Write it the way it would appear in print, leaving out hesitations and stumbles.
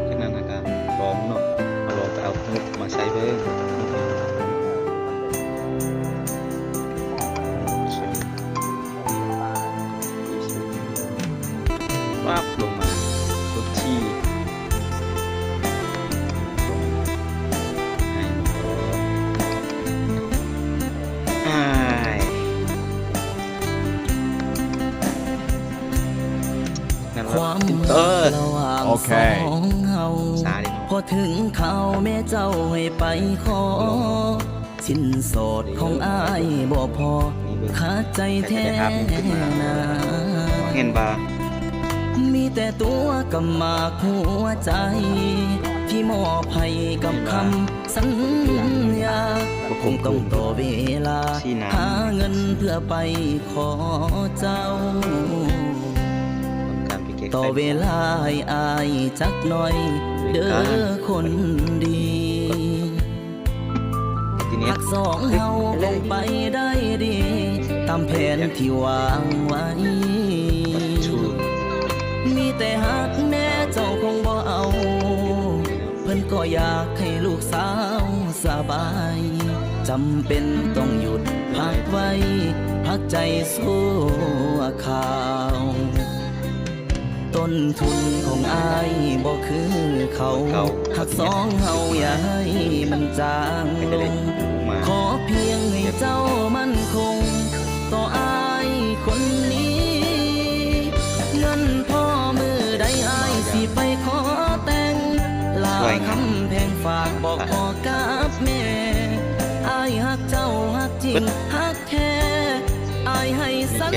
จากนั้นนะครับลองเนาะเอาลองไปเอางบมาใช้เบิ่งวับลงมาสุดที่ให้มันก็นั่น ควา ละ ม ติด รั เตอก ร์ ระหว่าง โอเค สองเฮา สาดิเนาะ พอถึงเขาแม่เจ้าให้ไปขอสิ้นโสดของอ้ายบ่พอขาดใจแท้นา เห็นบ่า มีแต่ตัวกับหมากหัวใจ ที่มอบให้กับคำสัญญาคงต้องต่อเวลาหาเงินเพื่อไปขอเจ้า การไปเก็บ ต่อเวลาให้อายจักหน่อย เด้อคนดี ทีนี้ หักสองเฮาคงไปได้ดี ตามแผนที่วางไว้ ชู มีแต่หักแม่เจ้าคงบ่เอา เพิ่นก็อยากให้ลูกสาวสบายจำเป็นต้องหยุดพักไว้ พักใจสู้ข่าว ต้นทุนของอายบ่คือเขาหักสองเฮาอย่าให้มันจางลง มา ขอเพียงให้เจ้ามั่นคง ต่ออายคนนี้ เงินพ่อมือใดอายสิไปขอแต่งลาคำแพงฝากบอกพ่อกับแม่อายหักเจ้าหักจริงหักแท้อายให้สัญ